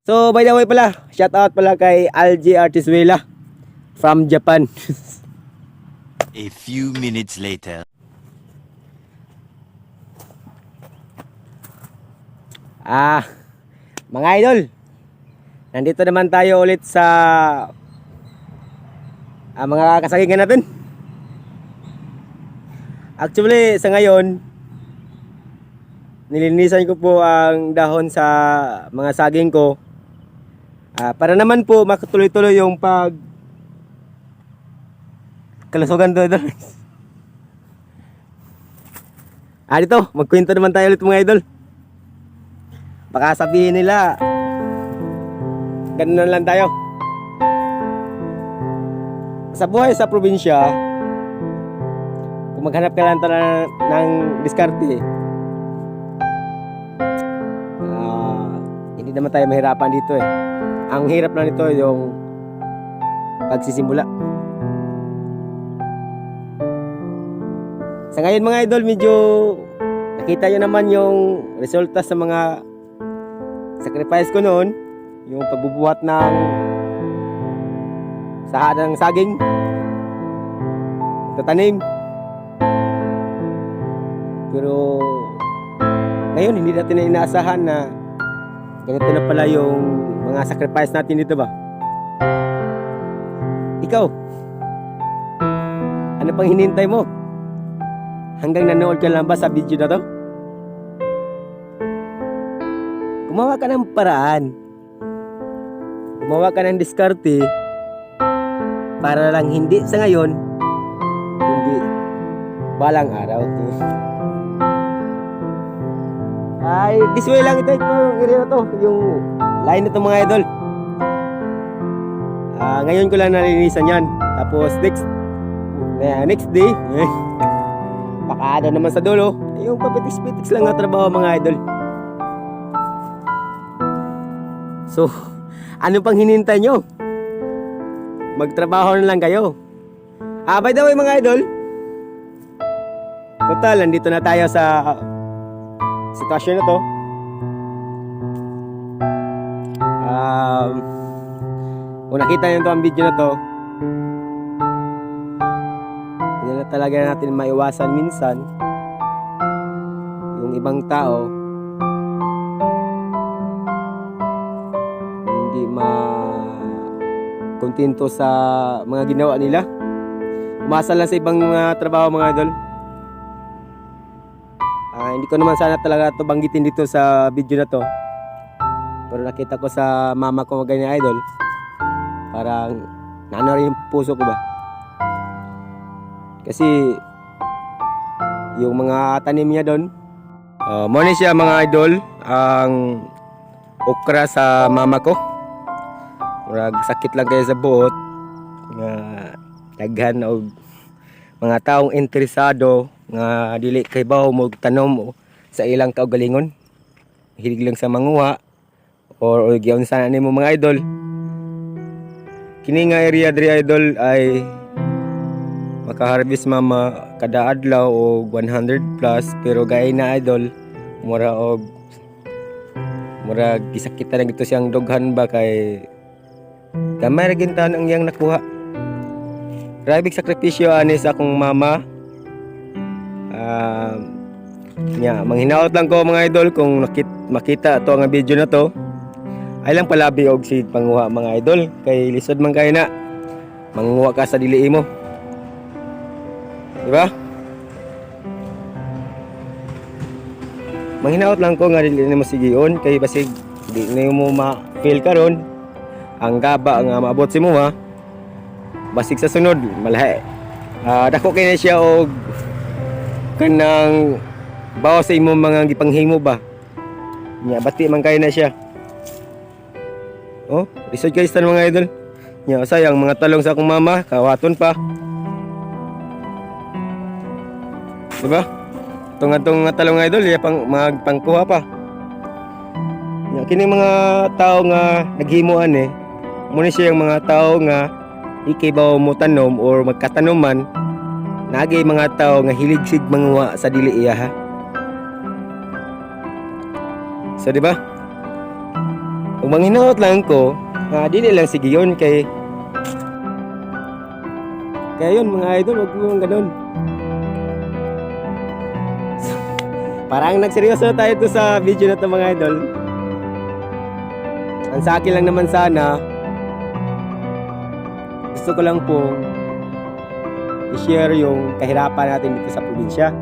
So by the way pala, shout out pala kay Algie Artizuela from Japan. A few minutes later. Mga idol, nandito naman tayo ulit sa mga kasagingan natin. Actually, sa ngayon, nilinisan ko po ang dahon sa mga saging ko. Para naman po makatuloy-tuloy yung kalusugan to, idol. Dito, magkwento naman tayo ulit mga idol. Baka sabihin nila, ganun lang tayo. Sa buhay sa probinsya, kung maghanap ka lang ng diskarte, hindi naman tayo mahirapan dito eh. Ang hirap na nito yung pagsisimula. Sa ngayon mga idol, medyo nakita nyo naman yung resulta sa mga sacrifice ko noon, yung pagbubuhat ng saging, tatanim. Pero ngayon hindi natin na inaasahan na ganito na pala yung mga sacrifice natin dito ba. Ikaw, ano pang hinihintay mo? Hanggang nanood ka lang ba sa video na to? Gumawa ka ng paraan, gumawa ka ng diskarte para lang hindi sa ngayon, hindi balang araw. This way lang ito area na to, yung line na to mga idol. Ngayon ko lang nalinisan yan. Tapos next day, pakada naman sa dulo, yung papitiks-petiks lang na trabaho mga idol. So, ano pang hinintay nyo? Magtrabaho na lang kayo. By the way mga idol, total, nandito na tayo sa sitwasyon na to. Kung nakita nyo to ang video na to, hindi na talaga natin maiwasan minsan yung ibang tao kontento sa mga ginawa nila. Umasa lang sa ibang trabaho mga idol. Hindi ko naman sana talaga ito banggitin dito sa video na to, pero nakita ko sa mama ko ganyan idol, parang naano rin yung puso ko ba, kasi yung mga tanim niya doon, muna siya mga idol, ang okra sa mama ko. Murag sakit lang kayo sa buot nga daghan og mga taong interesado nga dili kay bawo mo tanom sa ilang kaugalingon, hilig lang sa manguha or giunsa na nimo mga idol. Kini nga area diri idol ay makaharvest mama kada adlaw og 100 plus, pero gay na idol mura gisakita na gito siyang doghan ba kay gamay ra gintan ang iyang nakuha. Grabe sakripisyo ani sa akong mama. Manghinaot lang ko mga idol, kung makita to ang video na to, ay lang palabi og sig panguha mga idol, kay lisod man kay na manguha ka sa dili mo, diba? Manghinaot lang ko nga dili nimo sigion, kay basig di nimo ma-feel karon ang gaba nga maabot si mo ha, basig sa sunod malahi. Dako kay na siya og kanang bawo sa imo mga gipanghimo ba nya, bati man kay na siya. Lisod kay sa mga idol nya, sayang mga talong sa akong mama kawaton pa, diba? Itong talong idol ya pang magpangkuha pa nya. Kini mga tao nga naghimuan muna siya yung mga tao nga ikibaw mo tanom or magkatanuman, nagay mga tao nga hiligsig manguha sa dili iya ha. So di ba? Kung manghinaot lang ko, dili lang sige yun kay kaya yun mga idol, huwag mo yung ganun. Parang nagseryoso tayo to sa video na to mga idol. Ang sa akin lang naman sana, gusto ko lang po i-share yung kahirapan natin dito sa probinsya.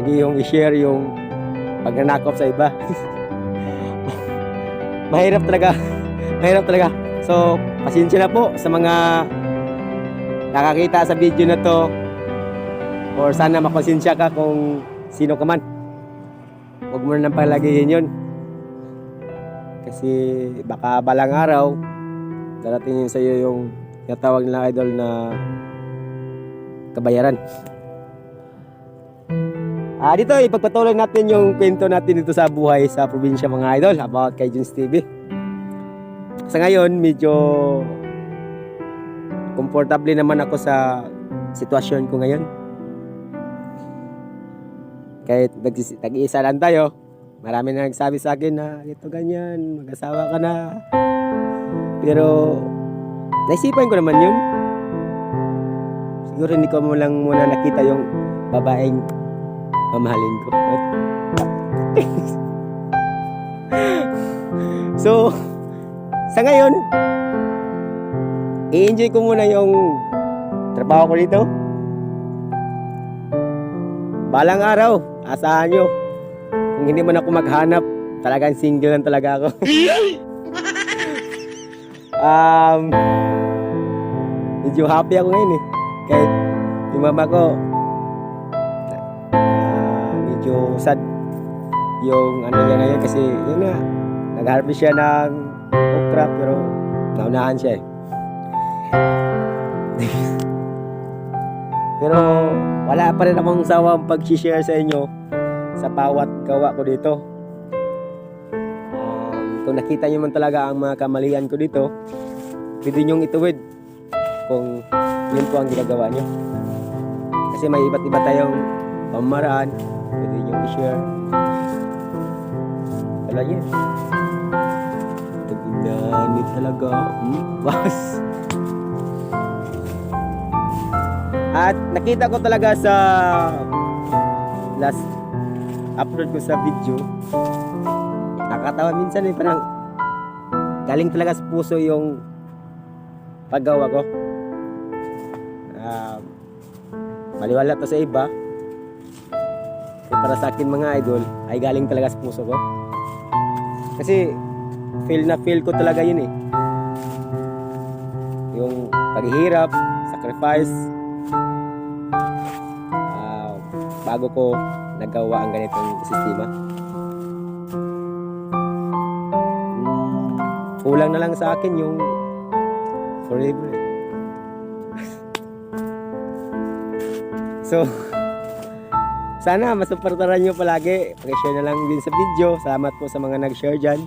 Hindi yung i-share yung pagnanakop sa iba. Mahirap talaga. Mahirap talaga. So, pasensya na po sa mga nakakita sa video na to, or sana mapasensya ka kung sino ka man. Huwag mo na nang palagihin yun. Kasi baka balang araw darating yun sa iyo yung tinatawag nila idol na kabayaran. Dito ipagpatuloy natin yung kwento natin dito sa buhay sa probinsya mga idol about kay Junes TV. Sa ngayon medyo komportable naman ako sa sitwasyon ko ngayon. Kahit nag-iisa lang tayo, marami na nagsabi sa akin na ito ganyan, mag-asawa ka na. Pero naisipan ko naman yun. Siguro hindi ko mo lang muna nakita yung babaeng mamahalin ko. So, sa ngayon, i-enjoy ko muna yung trabaho ko dito. Balang araw, asahan nyo. Kung hindi man ako maghanap, talagang single lang talaga ako. Medyo happy ako ngayon eh. Kahit yung mama ko, medyo sad yung ano niya ngayon kasi yun nga, nag-harvest siya ng okra pero naunahan siya eh. Pero wala pa rin akong sawang pag-share sa inyo sa bawat gawa ko dito. Kung nakita nyo man talaga ang mga kamalian ko dito, pwede nyong ituwid kung yun po ang ginagawa nyo. Kasi may iba't iba tayong pamaraan, pwede nyong i-share. Talaga yun. Taginanit talaga. Was. At nakita ko talaga sa last upload ko sa video, nakakatawa minsan eh, parang galing talaga sa puso yung paggawa ko. Maliwala to sa iba, para sa akin mga idol ay galing talaga sa puso ko. Kasi feel na feel ko talaga yun eh, yung paghihirap, sacrifice, bago ko nagawa ang ganitong sistema. Kulang na lang sa akin yung forever. So, sana masuportahan nyo palagi. Pag-share na lang din sa video. Salamat po sa mga nag-share dyan.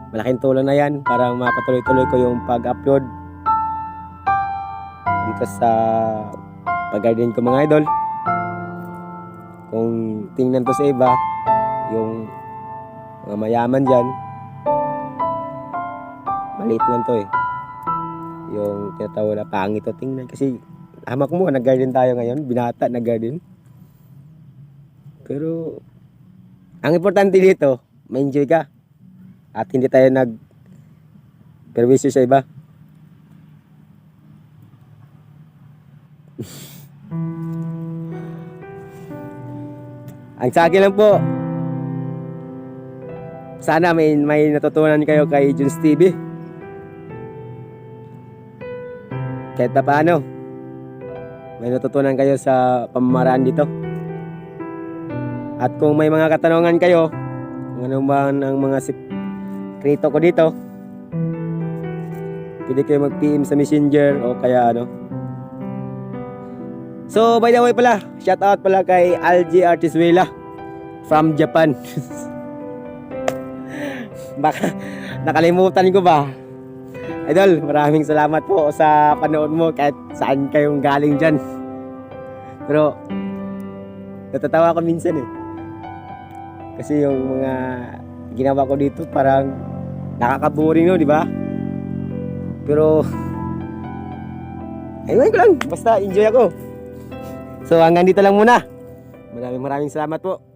Malaking tulong na yan para mapatuloy-tuloy ko yung pag-upload dito sa pag-garden ko mga idol. Kung tingnan to sa iba, yung mga mayaman dyan, maliit lang to eh. Yung tinatawag na pangit to tingnan. Kasi hamak mo, nag-garden tayo ngayon, binata nag-garden. Pero ang importante dito, ma-enjoy ka at hindi tayo nag-perwisyo sa iba. Ang sa akin lang po, sana may natutunan kayo kay Junes TV. Kahit pa paano, may natutunan kayo sa pamamaraan dito. At kung may mga katanungan kayo, kung ano man ang mga sekreto ko dito, pwede kayo mag-PM sa Messenger o kaya ano. So, by the way pala, shout out pala kay Algie Artizuela from Japan. Baka nakalimutan ko ba? Idol, maraming salamat po sa panood mo kahit saan kayong galing dyan. Pero, natatawa ko minsan eh. Kasi yung mga ginawa ko dito parang nakaka-boring, no, di ba? Pero ayun ko lang, basta enjoy ako. So hanggang dito lang muna. Maraming salamat po.